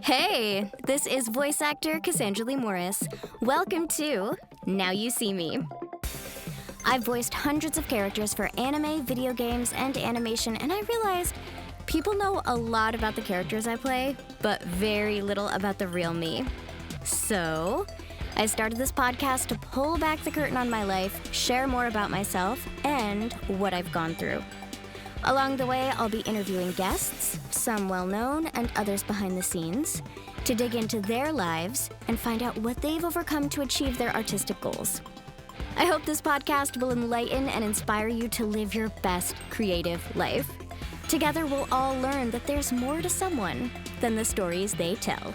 Hey, this is voice actor Cassandra Lee Morris. Welcome to Now You See Me. I've voiced hundreds of characters for anime, video games, and animation, and I realized people know a lot about the characters I play, but very little about the real me. So, I started this podcast to pull back the curtain on my life, share more about myself, and what I've gone through. Along the way, I'll be interviewing guests, some well-known and others behind the scenes, to dig into their lives and find out what they've overcome to achieve their artistic goals. I hope this podcast will enlighten and inspire you to live your best creative life. Together, we'll all learn that there's more to someone than the stories they tell.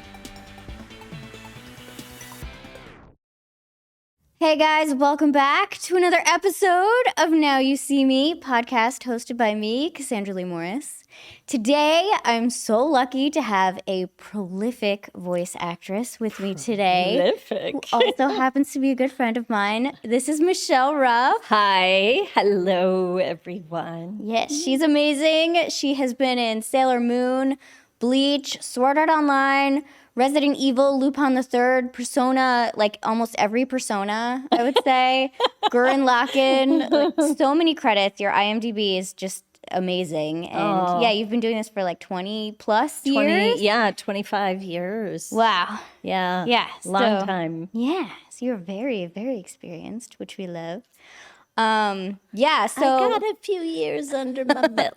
Hey guys, welcome back to another episode of Now You See Me, podcast hosted by me, Cassandra Lee Morris. Today, I'm so lucky to have a prolific voice actress with me today. Prolific. Who also happens to be a good friend of mine. This is Michelle Ruff. Hi. Hello, everyone. Yes, she's amazing. She has been in Sailor Moon, Bleach, Sword Art Online, Resident Evil, Lupin the Third, Persona, like almost every Persona, I would say. Gurren Lagann, like, so many credits. Your IMDb is just amazing. And yeah, you've been doing this for like 20 plus years? Yeah, 25 years. Wow. Yeah. Yeah. Long time. Yeah. So you're very, very experienced, which we love. Yeah, so I got a few years under my belt.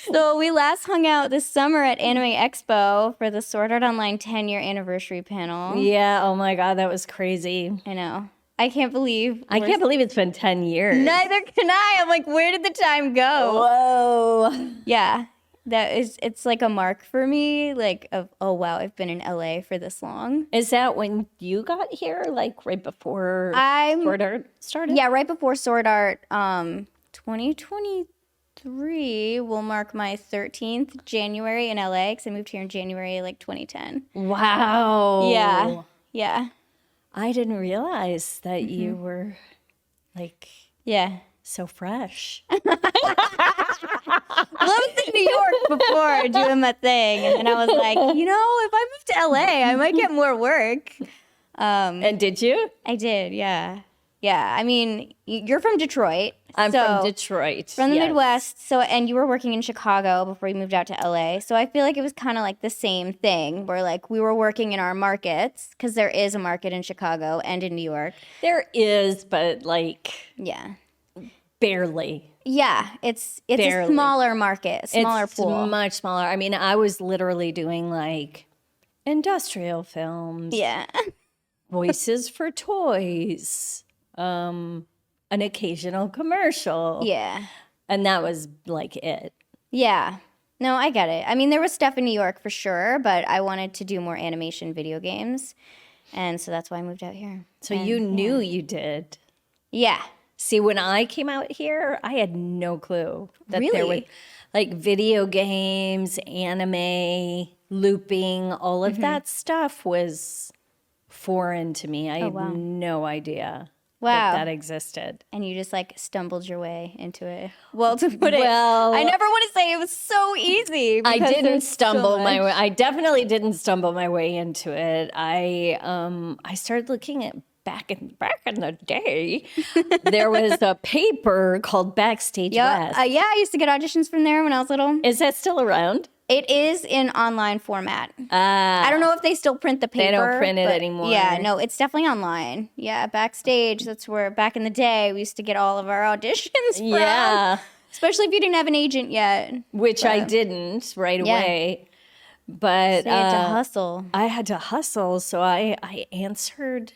So we last hung out this summer at Anime Expo for the Sword Art Online 10-year anniversary panel. Yeah, oh my God, that was crazy. I know. I can't believe it's been 10 years. Neither can I. I'm like, where did the time go? Whoa. Yeah. It's like a mark for me, like of, oh wow, I've been in LA for this long. Is that when you got here, like right before Sword Art started? Yeah, right before Sword Art. 2023 will mark my 13th January in LA because I moved here in January like 2010. Wow. Yeah. Yeah. I didn't realize that you were like so fresh. Well, I was in New York before doing my thing, and then I was like, if I move to LA, I might get more work. And did you? I did, yeah. Yeah, I mean, you're from Detroit. I'm from Detroit. From the Midwest. So, and you were working in Chicago before you moved out to LA. So I feel like it was kind of like the same thing where like we were working in our markets because there is a market in Chicago and in New York. There is, but like barely. Yeah, it's a smaller market, smaller pool. It's much smaller. I mean, I was literally doing like industrial films. Yeah. Voices for toys. An occasional commercial. Yeah. And that was like it. Yeah. No, I get it. I mean, there was stuff in New York for sure, but I wanted to do more animation video games. And so that's why I moved out here. So you knew you did. Yeah. See, when I came out here, I had no clue that there were like video games, anime, looping, all of that stuff was foreign to me. I had no idea that existed. And you just like stumbled your way into it. Well, to put it, I never want to say it was so easy. I didn't stumble my way. I definitely didn't stumble my way into it. I started looking at back in the day. There was a paper called Backstage West. Yeah, I used to get auditions from there when I was little. Is that still around? It is in online format. I don't know if they still print the paper. They don't print it anymore. Yeah, no, it's definitely online. Yeah, Backstage, that's where back in the day we used to get all of our auditions from. Yeah. Especially if you didn't have an agent yet. Which I didn't right away. But so you had to hustle. I had to hustle, so I answered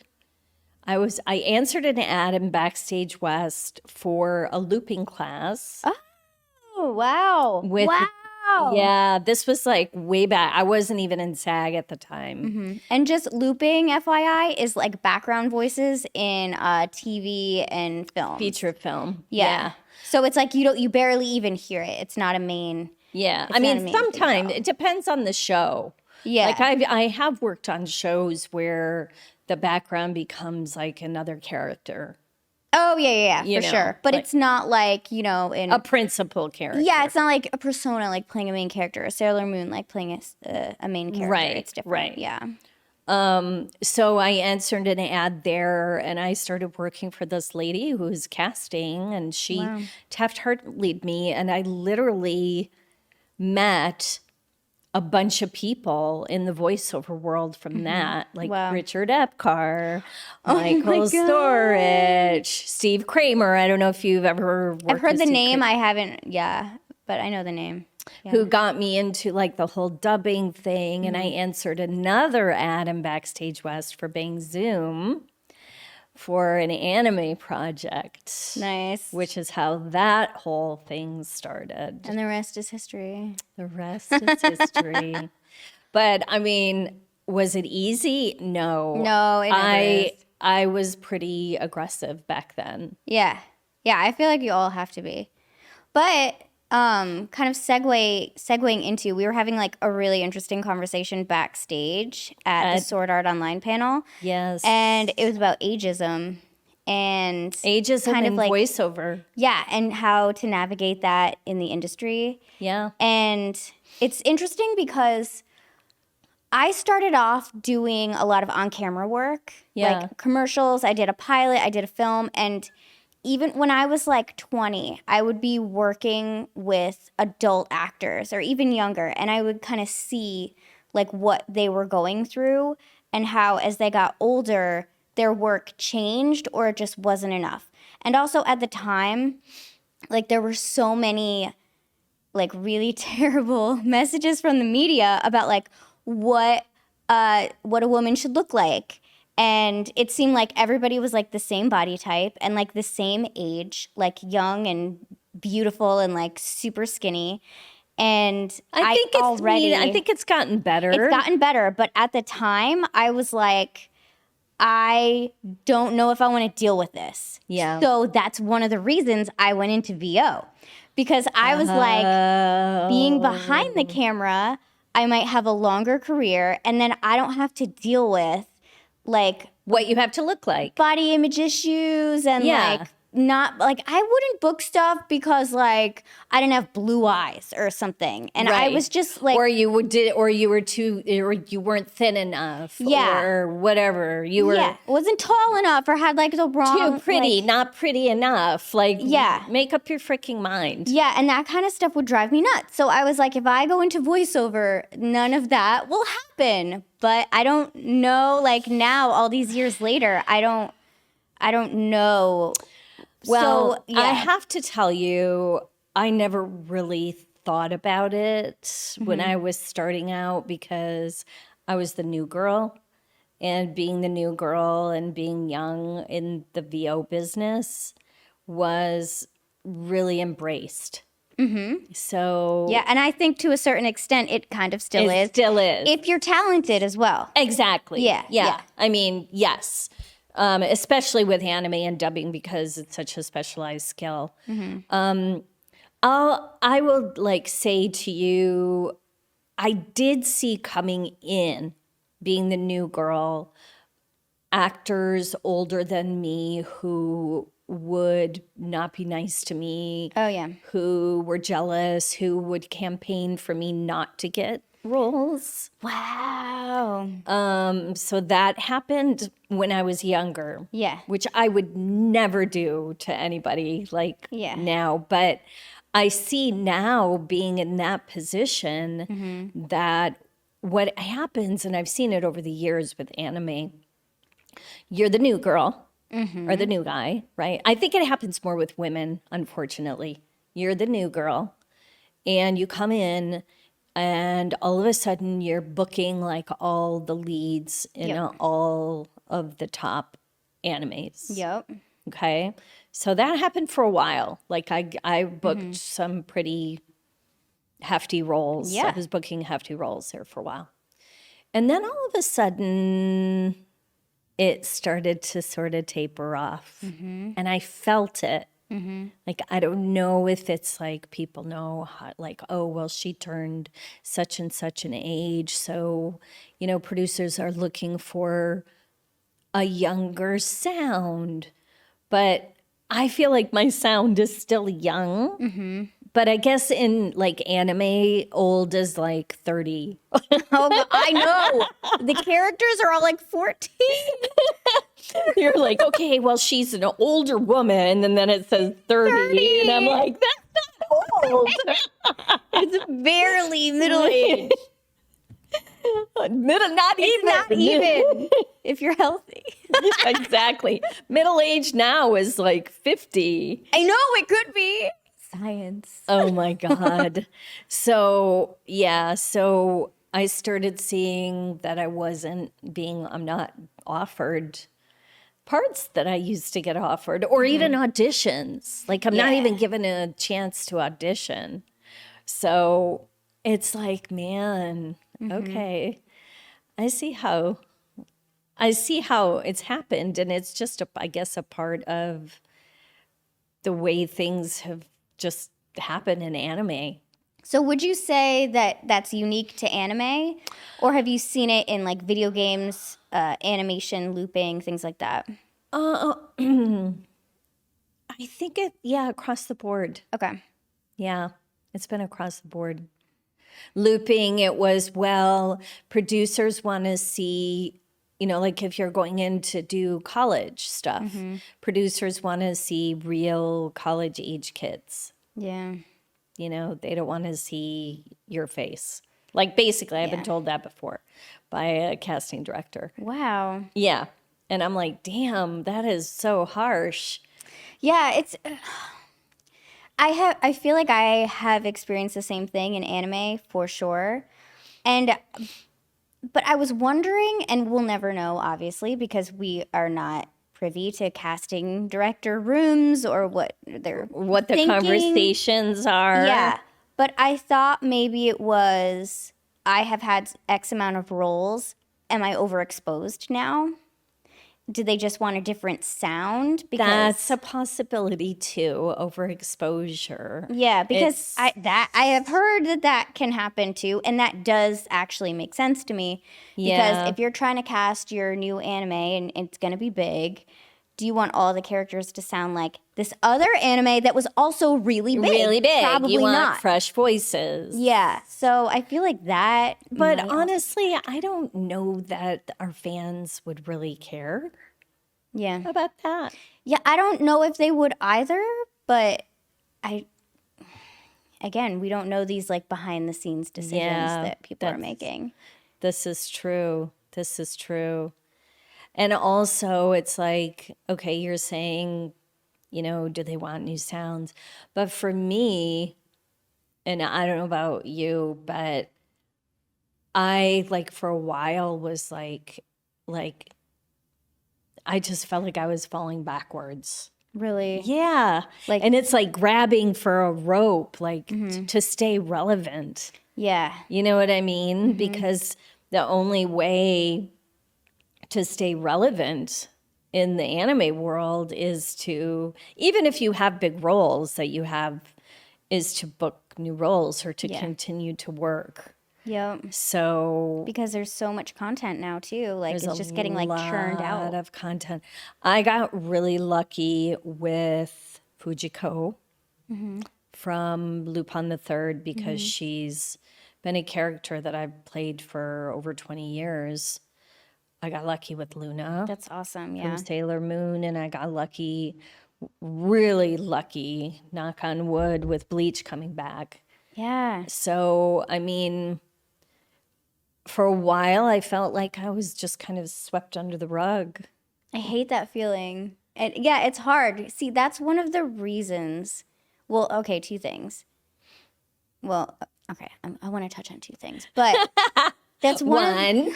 an ad in Backstage West for a looping class. Oh, wow. Yeah, this was like way back. I wasn't even in SAG at the time. Mm-hmm. And just looping, FYI, is like background voices in TV and film. Feature film. Yeah. So it's like you barely even hear it. It's not a main. Yeah. I mean, sometimes it depends on the show. Yeah. Like I have worked on shows where the background becomes like another character. Oh, yeah, for sure. But like, it's not like, in a principal character. Yeah, it's not like a persona like playing a main character, a Sailor Moon like playing a main character. Right, It's different. right. Yeah. So I answered an ad there, and I started working for this lady who was casting, and she Taft-Hartley'd me, and I literally met a bunch of people in the voiceover world from that, like Richard Epcar, Michael Storich, Steve Kramer. I don't know if you've ever worked I've heard with the Steve name. Kramer, I haven't. Yeah, but I know the name. Yeah. who got me into like the whole dubbing thing. And I answered another ad in Backstage West for Bang Zoom for an anime project. Nice. Which is how that whole thing started. And the rest is history. The rest is history. But I mean, was it easy? No. No, it never is. I was pretty aggressive back then. Yeah. Yeah, I feel like you all have to be. But kind of segueing into, we were having like a really interesting conversation backstage at the Sword Art Online panel. Yes. And it was about ageism and ageism kind and of like voiceover. Yeah, and how to navigate that in the industry. Yeah. And it's interesting because I started off doing a lot of on-camera work, like commercials. I did a pilot, I did a film, and even when I was like 20, I would be working with adult actors or even younger, and I would kind of see like what they were going through and how as they got older, their work changed or it just wasn't enough. And also at the time, like there were so many like really terrible messages from the media about like what a woman should look like. And it seemed like everybody was like the same body type and like the same age, like young and beautiful and like super skinny. And I think it's gotten better. It's gotten better, but at the time I was like, I don't know if I want to deal with this. Yeah. So that's one of the reasons I went into VO. Because I was like, being behind the camera, I might have a longer career, and then I don't have to deal with like what you have to look like, body image issues, and like not like I wouldn't book stuff because like I didn't have blue eyes or something, and I was just like, or you weren't thin enough, or whatever you were, wasn't tall enough, or had like the wrong, too pretty, like, not pretty enough, like make up your freaking mind. Yeah, and that kind of stuff would drive me nuts. So I was like, if I go into voiceover, none of that will happen. But I don't know, like now, all these years later, I don't know. Well, so, I have to tell you, I never really thought about it when I was starting out because I was the new girl. And being the new girl and being young in the VO business was really embraced. Mm-hmm. So yeah, and I think to a certain extent, it kind of still is. Still is. If you're talented as well. Exactly. Yeah. I mean, yes. Especially with anime and dubbing because it's such a specialized skill. Mm-hmm. I will like say to you, I did see coming in, being the new girl, actors older than me who would not be nice to me. Oh, yeah. Who were jealous, who would campaign for me not to get roles. Wow. So that happened when I was younger. Yeah. Which I would never do to anybody like now. But I see now being in that position that what happens, and I've seen it over the years with anime, you're the new girl or the new guy, right? I think it happens more with women, unfortunately. You're the new girl and you come in and all of a sudden you're booking like all the leads in all of the top animes. Yep. Okay. So that happened for a while. Like I booked some pretty hefty roles. Yeah. I was booking hefty roles there for a while. And then all of a sudden it started to sort of taper off. And I felt it. Like, I don't know if it's like people know, how, like, oh, well, she turned such and such an age. So, you know, producers are looking for a younger sound. But I feel like my sound is still young. Mm-hmm. But I guess in like anime, old is like 30. Oh, I know. The characters are all like 14. You're like, okay, well, she's an older woman. And then it says 30. And I'm like, that's not old. It's barely middle age. Not even. Not even if you're healthy. Exactly. Middle age now is like 50. I know it could be. Science. Oh my God. So, yeah. So I started seeing that I'm not offered parts that I used to get offered or even auditions. Like I'm not even given a chance to audition. So it's like, man, okay. I see how it's happened. And it's just, I guess, a part of the way things have just happened in anime. So would you say that that's unique to anime? Or have you seen it in like video games, animation, looping, things like that? I think across the board. Okay. Yeah, it's been across the board. Looping, it was, producers want to see, like if you're going in to do college stuff, producers want to see real college age kids. Yeah. They don't want to see your face. Like basically, I've been told that before by a casting director. Wow. Yeah. And I'm like, damn, that is so harsh. Yeah, it's... I feel like I have experienced the same thing in anime for sure. But I was wondering, and we'll never know, obviously, because we are not privy to casting director rooms or what they're thinking. Conversations are. Yeah. But I thought maybe it was, I have had X amount of roles. Am I overexposed now? Do they just want a different sound? Because that's a possibility too, overexposure. Yeah, because I have heard that can happen too, and that does actually make sense to me. Because if you're trying to cast your new anime and it's going to be big, do you want all the characters to sound like this other anime that was also really big? Really big. Probably you want not. Fresh voices. Yeah, so I feel like that. But honestly, I don't know that our fans would really care. Yeah. About that. Yeah, I don't know if they would either, but again, we don't know these like behind the scenes decisions that people are making. This is true. And also it's like, okay, you're saying, do they want new sounds? But for me, and I don't know about you, but I like for a while was like I just felt like I was falling backwards. Really? Yeah. And it's like grabbing for a rope, like to stay relevant. Yeah. You know what I mean? Because the only way to stay relevant in the anime world is to, even if you have big roles that you have, is to book new roles or to continue to work. Yep. So because there's so much content now too, like it's just getting like churned out. A lot of content. I got really lucky with Fujiko from Lupin the Third because she's been a character that I've played for over 20 years. I got lucky with Luna. That's awesome. Yeah. From Sailor Moon, and I got lucky, really lucky, knock on wood, with Bleach coming back. Yeah. So, I mean, for a while, I felt like I was just kind of swept under the rug. I hate that feeling. And yeah, it's hard. See, that's one of the reasons. Well, okay, two things. Well, okay, I want to touch on two things, but that's one.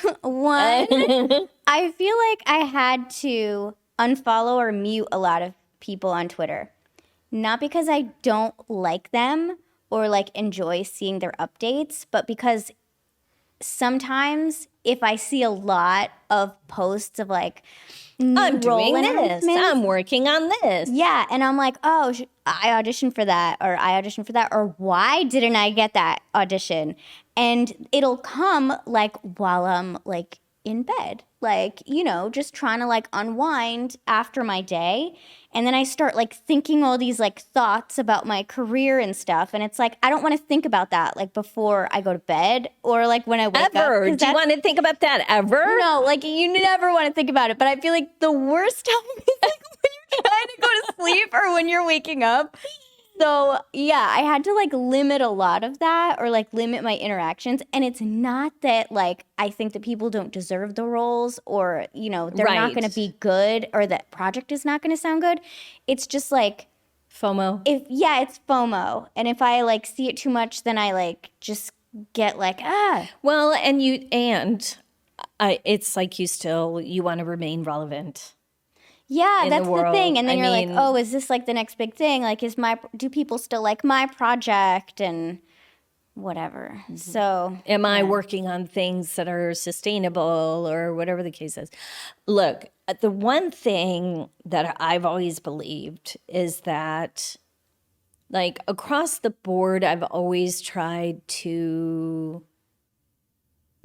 I feel like I had to unfollow or mute a lot of people on Twitter. Not because I don't like them or like enjoy seeing their updates, but because sometimes if I see a lot of posts of like, I'm doing this, I'm working on this. Yeah, and I'm like, oh, I auditioned for that, or why didn't I get that audition? And it'll come like while I'm like in bed, like, you know, just trying to like unwind after my day. And then I start like thinking all these like thoughts about my career and stuff. And it's like, I don't want to think about that like before I go to bed or like when I wake up. Ever? Do you want to think about that ever? No, like you never want to think about it. But I feel like the worst time is like when you're trying to go to sleep or when you're waking up. So yeah, I had to like limit a lot of that or like limit my interactions. And it's not that like I think that people don't deserve the roles or, you know, they're not going to be good or that project is not going to sound good. It's just like FOMO. It's FOMO. And if I like see it too much, then I like just get like, Well, it's like you want to remain relevant. Yeah, that's the thing. And then you're like, oh, is this like the next big thing? Like, do people still like my project and whatever? Mm-hmm. So am I working on things that are sustainable or whatever the case is? Look, the one thing that I've always believed is that like across the board, I've always tried to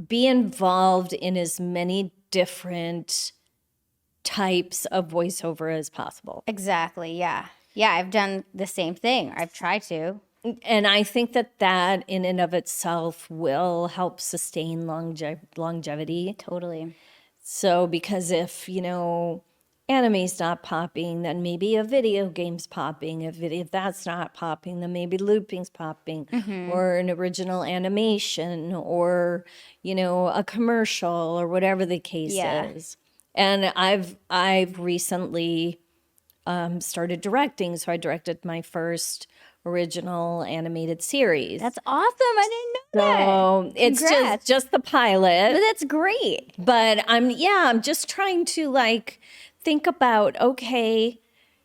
be involved in as many different types of voiceover as possible. Exactly, yeah. Yeah, I've done the same thing. I've tried to. And I think that in and of itself will help sustain longevity. Totally. So because if, you know, anime's not popping, then maybe a video game's popping. If that's not popping, then maybe looping's popping, or an original animation, or, you know, a commercial, or whatever the case is. And I've recently started directing, so I directed my first original animated series. That's awesome! I didn't know that. So it's just the pilot. But that's great. But I'm just trying to like think about, okay,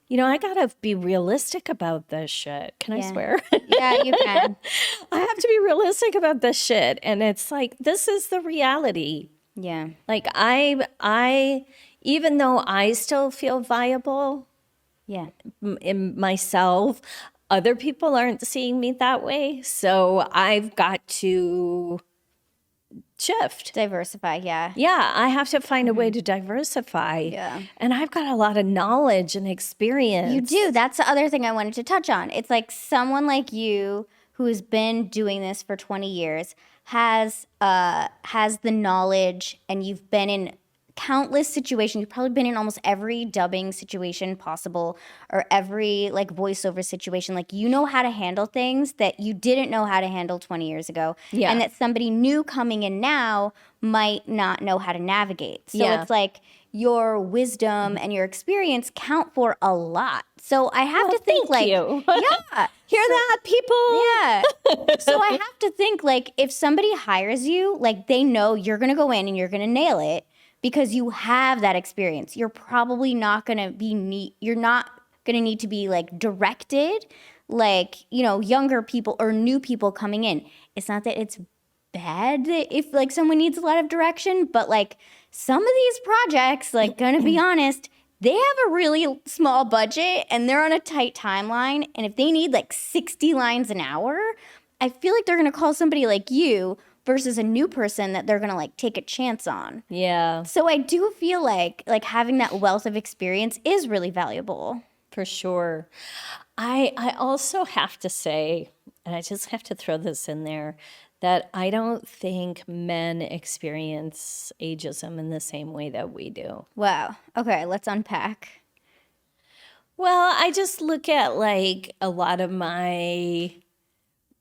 you know, I gotta be realistic about this shit. Can I swear? Yeah, you can. I have to be realistic about this shit, and it's like this is the reality. Yeah. Like I even though I still feel viable in myself, other people aren't seeing me that way. So I've got to shift. Diversify, yeah. Yeah, I have to find a way to diversify. Yeah. And I've got a lot of knowledge and experience. You do. That's the other thing I wanted to touch on. It's like someone like you who has been doing this for 20 years has the knowledge, and you've been in countless situations. You've probably been in almost every dubbing situation possible or every like voiceover situation. Like you know how to handle things that you didn't know how to handle 20 years ago. Yeah. And that somebody new coming in now might not know how to navigate. So it's like your wisdom and your experience count for a lot. So I have to think like, you. Yeah. Hear that, people? Yeah. So I have to think like if somebody hires you, like they know you're going to go in and you're going to nail it because you have that experience. You're probably not going to you're not going to need to be like directed like, you know, younger people or new people coming in. It's not that it's bad if like someone needs a lot of direction, but like some of these projects, like gonna be honest, they have a really small budget and they're on a tight timeline. And if they need like 60 lines an hour, I feel like they're gonna call somebody like you versus a new person that they're gonna like take a chance on. Yeah. So I do feel like having that wealth of experience is really valuable. For sure. I also have to say, and I just have to throw this in there, that I don't think men experience ageism in the same way that we do. Wow. Okay, let's unpack. Well, I just look at like a lot of my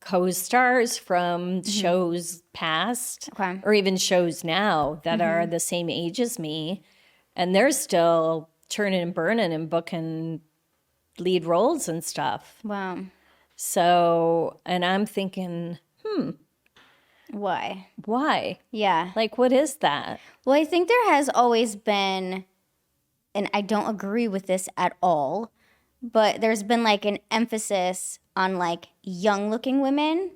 co-stars from shows past or even shows now that are the same age as me, and they're still churning and burning and booking lead roles and stuff. Wow. So, and I'm thinking, Why? Yeah. Like, what is that? Well, I think there has always been, and I don't agree with this at all, but there's been like an emphasis on like young looking women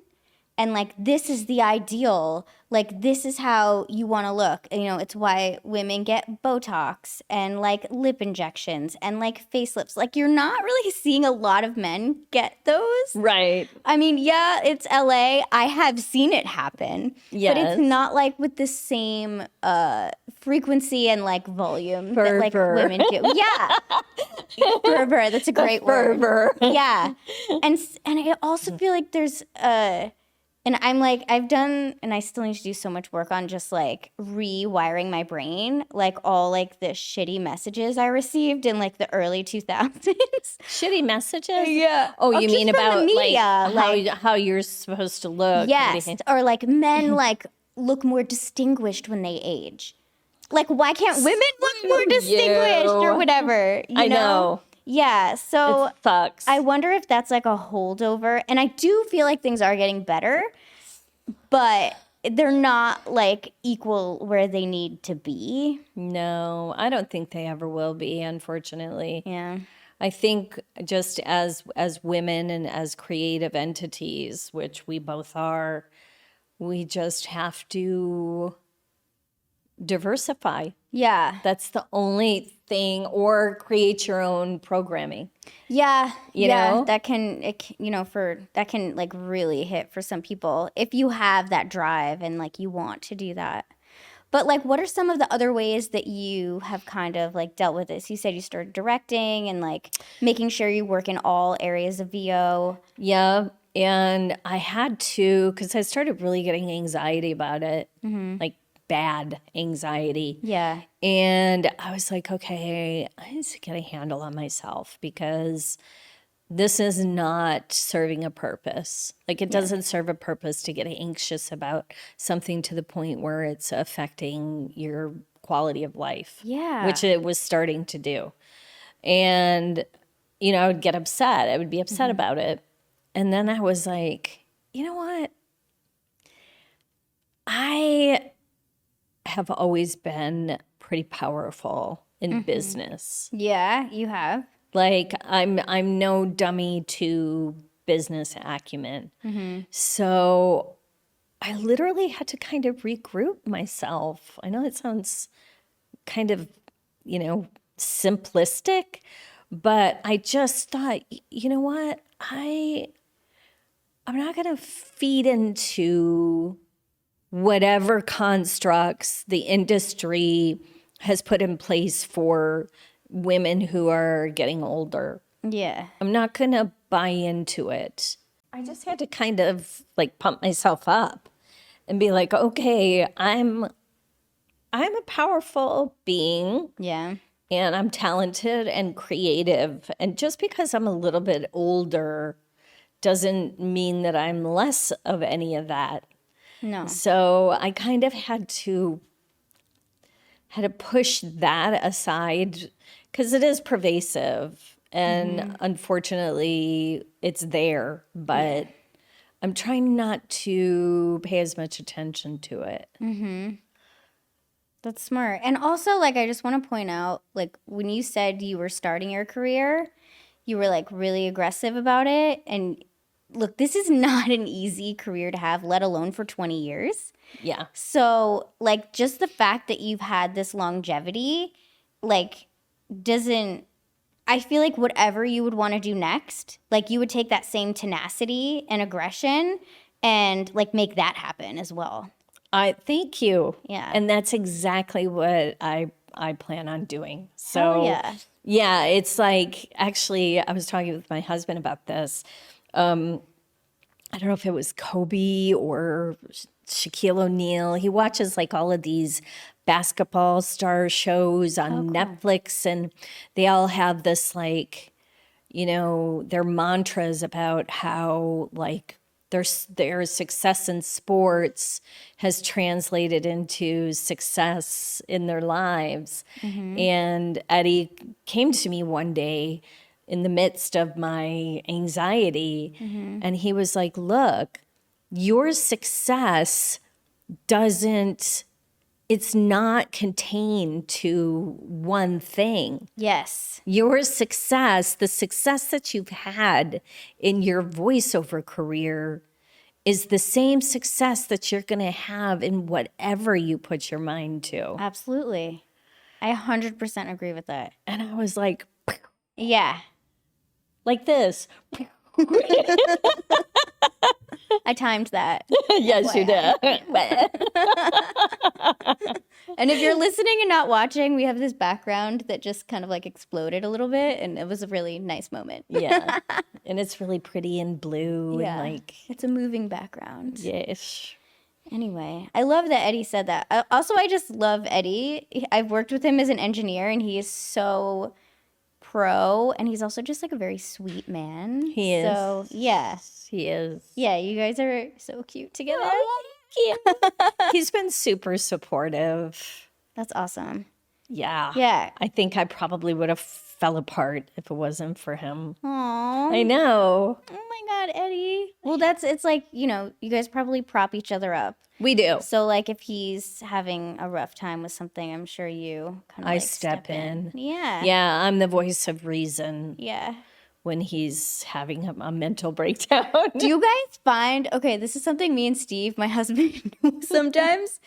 and like this is the ideal, like this is how you want to look. You know, it's why women get Botox and like lip injections and like facelifts. Like you're not really seeing a lot of men get those. Right. I mean, yeah, it's LA. I have seen it happen. Yes. But it's not like with the same frequency and like volume that like Fervor. women do. Yeah. Fervor. That's a great word. Fervor. Yeah. And I also feel like there's and I'm like, I've done, and I still need to do so much work on just like rewiring my brain, like all like the shitty messages I received in like the early 2000s. Shitty messages? Yeah. Oh, you just mean from the about media, like how you're supposed to look? Yes. Or like men like look more distinguished when they age. Like, why can't women look more distinguished or whatever? You know? Yeah, so it sucks. I wonder if that's like a holdover. And I do feel like things are getting better, but they're not like equal where they need to be. No, I don't think they ever will be, unfortunately. Yeah. I think just as women and as creative entities, which we both are, we just have to diversify. Yeah. That's the only thing, or create your own programming. Yeah. You know? That can, that can like really hit for some people if you have that drive and like you want to do that. But like, what are some of the other ways that you have kind of like dealt with this? You said you started directing and like making sure you work in all areas of VO. Yeah. And I had to, because I started really getting anxiety about it, like bad anxiety. Yeah. And I was like, okay, I need to get a handle on myself because this is not serving a purpose. Like it doesn't serve a purpose to get anxious about something to the point where it's affecting your quality of life. Yeah. Which it was starting to do. And, I would get upset. I would be upset about it. And then I was like, you know what? I have always been pretty powerful in business. Yeah, you have. Like I'm no dummy to business acumen. So I literally had to kind of regroup myself. I know it sounds kind of, simplistic, but I just thought, you know what? I'm not going to feed into whatever constructs the industry has put in place for women who are getting older. Yeah. I'm not going to buy into it. I just had to kind of like pump myself up and be like, okay, I'm a powerful being. Yeah. And I'm talented and creative. And just because I'm a little bit older doesn't mean that I'm less of any of that. No. So I kind of had to push that aside because it is pervasive and unfortunately it's there, but I'm trying not to pay as much attention to it. That's smart. And also, like, I just want to point out, like, when you said you were starting your career, you were like really aggressive about it. And look, this is not an easy career to have, let alone for 20 years. Yeah. So, like, just the fact that you've had this longevity, like, I feel like whatever you would want to do next, like, you would take that same tenacity and aggression and, like, make that happen as well. Thank you. Yeah. And that's exactly what I plan on doing. So, yeah, it's like, actually, I was talking with my husband about this. I don't know if it was Kobe or Shaquille O'Neal. He watches like all of these basketball star shows on Netflix, and they all have this like, their mantras about how like their success in sports has translated into success in their lives. And Eddie came to me one day in the midst of my anxiety. And he was like, look, your success it's not contained to one thing. Yes. Your success, the success that you've had in your voiceover career is the same success that you're going to have in whatever you put your mind to. Absolutely. I 100% agree with that. And I was like, yeah, like this. I timed that. Yes, you did. And if you're listening and not watching, we have this background that just kind of like exploded a little bit, and it was a really nice moment. Yeah. And it's really pretty and blue. Yeah. And like, it's a moving background. yes. Anyway, I love that Eddie said that. I just love Eddie. I've worked with him as an engineer, and he is so pro, and he's also just like a very sweet man. He is. So, yeah. He is. Yeah, you guys are so cute together. Oh, thank you. He's been super supportive. That's awesome. Yeah. Yeah. I think I probably would have fell apart if it wasn't for him. Aww. I know. Oh my God, Eddie. Well, it's like, you guys probably prop each other up. We do. So, like, if he's having a rough time with something, I'm sure you kind of step in. Yeah. Yeah, I'm the voice of reason Yeah. when he's having a mental breakdown. Do you guys find, okay, this is something me and Steve, my husband, sometimes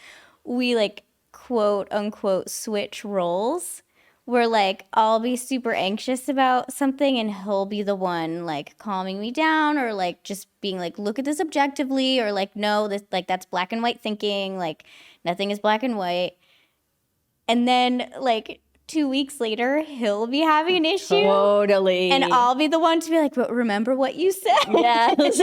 we like quote unquote switch roles where like I'll be super anxious about something and he'll be the one like calming me down or like just being like, look at this objectively, or like, no, this like that's black and white thinking, like nothing is black and white. And then like 2 weeks later, he'll be having an issue. Totally. And I'll be the one to be like, but remember what you said. Yes.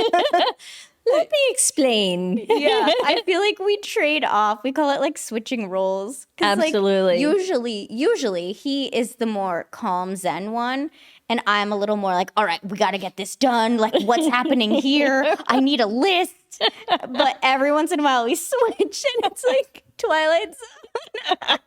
Let me explain. Yeah, I feel like we trade off. We call it like switching roles. Absolutely. Like, usually he is the more calm Zen one. And I'm a little more like, all right, we got to get this done. Like, what's happening here? I need a list. But every once in a while we switch and it's like Twilight Zone.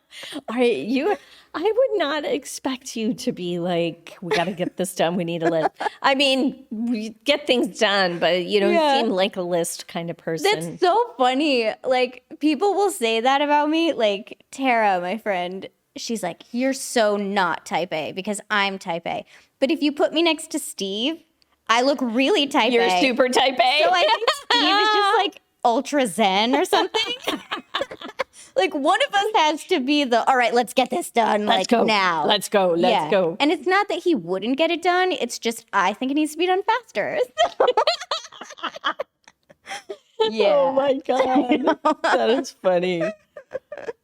All right, I would not expect you to be like, we got to get this done. We need a list. I mean, we get things done, but you don't seem like a list kind of person. That's so funny. Like, people will say that about me. Like, Tara, my friend, she's like, you're so not type A because I'm type A. But if you put me next to Steve, I look really type A. You're super type A. So I think Steve is just like ultra zen or something. Like, one of us has to be the, all right, let's get this done, Let's go. Now. Let's go. Let's go. And it's not that he wouldn't get it done. It's just, I think it needs to be done faster. Yeah. Oh, my God. That is funny.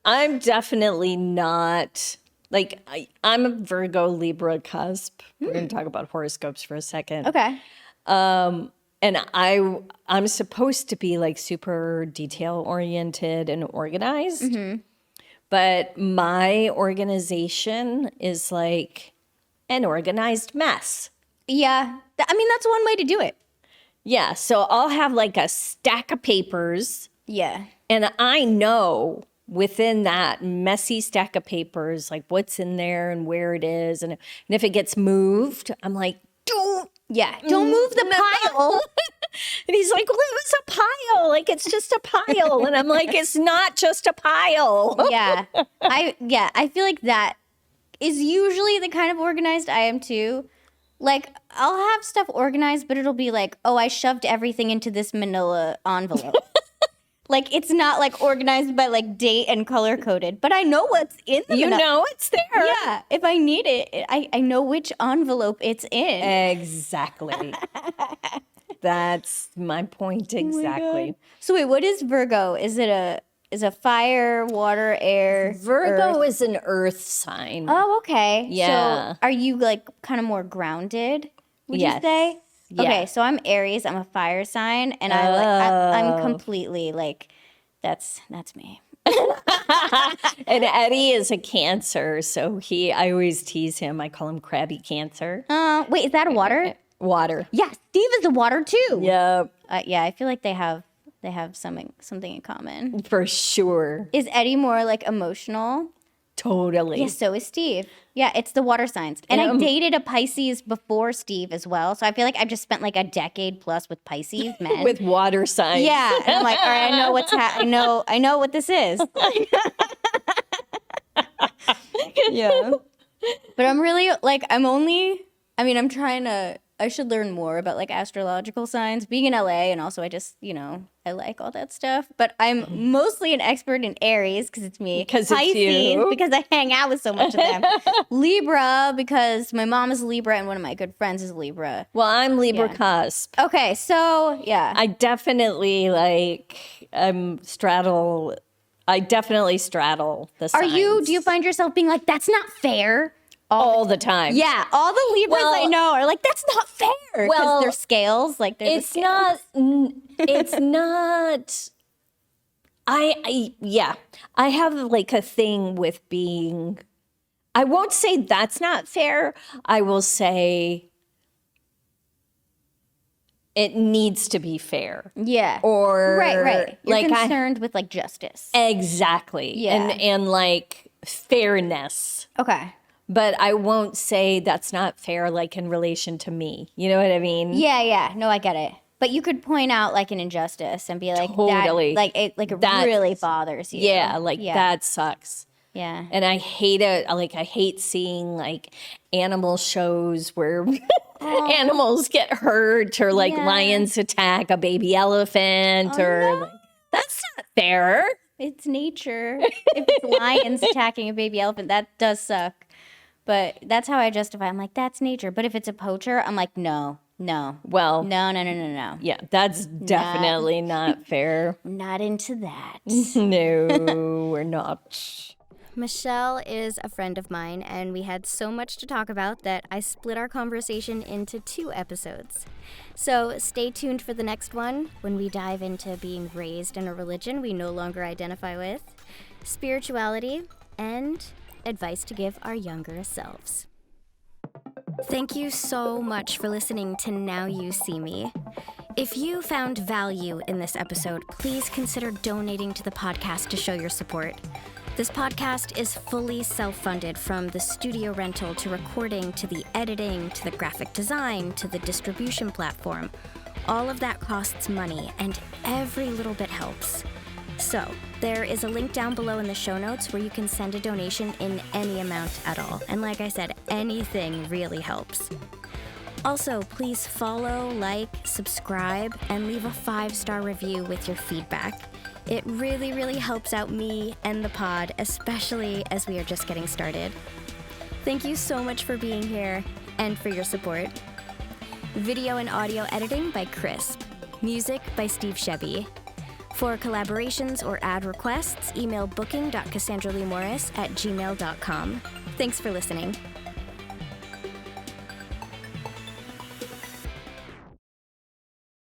I'm definitely not, like, I'm a Virgo Libra cusp. We're going to talk about horoscopes for a second. Okay. And I'm supposed to be like super detail oriented and organized, but my organization is like an organized mess. Yeah. I mean, that's one way to do it. Yeah. So I'll have like a stack of papers. Yeah. And I know within that messy stack of papers, like what's in there and where it is. And if it gets moved, I'm like, don't move the pile. And he's like, well, it was a pile. Like, it's just a pile. And I'm like, it's not just a pile. Yeah. I feel like that is usually the kind of organized I am too. Like, I'll have stuff organized, but it'll be like, oh, I shoved everything into this manila envelope. Like, it's not like organized by like date and color coded, but I know what's in the You know it's there. Yeah. If I need it, I know which envelope it's in. Exactly. That's my point exactly. So wait, what is Virgo? Is a fire, water, air? Virgo earth? is an earth sign. Oh, okay. Yeah. So are you like kind of more grounded, would Yes. you say? Yeah. Okay, so I'm Aries, I'm a fire sign, and I'm completely like, that's me. And Eddie is a Cancer, so I always tease him. I call him Crabby Cancer. Wait, is that a water? Water. Yeah, Steve is a water too. Yep. Yeah, I feel like they have something in common. For sure. Is Eddie more like emotional? Totally. Yeah, so is Steve. Yeah, it's the water signs. And I dated a Pisces before Steve as well. So I feel like I've just spent like a decade plus with Pisces men. With water signs. Yeah. And I'm like, all right, I know what's I know what this is. Yeah. But I'm really like, I'm trying to I should learn more about like astrological signs. Being in LA, and also I just, I like all that stuff. But I'm mostly an expert in Aries because it's me. Because Pisces, it's you. because I hang out with so much of them. Libra, because my mom is a Libra and one of my good friends is a Libra. Well, I'm Libra cusp. Okay, so yeah. I definitely straddle the signs. Do you find yourself being like, that's not fair? All the time. Yeah, all the Libras I know are like, that's not fair. Because they're scales. Like, they're it's not. I have like a thing with being. I won't say that's not fair. I will say it needs to be fair. Yeah. Or right. You're concerned with like justice. Exactly. Yeah. And like fairness. Okay. But I won't say that's not fair, like in relation to me. You know what I mean? Yeah. No, I get it. But you could point out like an injustice and be like, totally. it really bothers you. Yeah, that sucks. Yeah. And I hate it. Like, I hate seeing like animal shows where animals get hurt, or like lions attack a baby elephant, that's not fair. It's nature. If it's lions attacking a baby elephant, that does suck. But that's how I justify. I'm like, that's nature. But if it's a poacher, I'm like, no. Well, no. Yeah, that's definitely not fair. Not into that. No, we're not. Michelle is a friend of mine, and we had so much to talk about that I split our conversation into 2 episodes. So stay tuned for the next one, when we dive into being raised in a religion we no longer identify with, spirituality, and advice to give our younger selves. Thank you so much for listening to Now You See Me. If you found value in this episode, please consider donating to the podcast to show your support. This podcast is fully self-funded, from the studio rental to recording to the editing to the graphic design to the distribution platform. All of that costs money, and every little bit helps. So, there is a link down below in the show notes where you can send a donation in any amount at all. And like I said, anything really helps. Also, please follow, like, subscribe, and leave a 5-star review with your feedback. It really, really helps out me and the pod, especially as we are just getting started. Thank you so much for being here and for your support. Video and audio editing by Crisp. Music by Steve Shebby. For collaborations or ad requests, email booking.cassandraleemorris@gmail.com. Thanks for listening.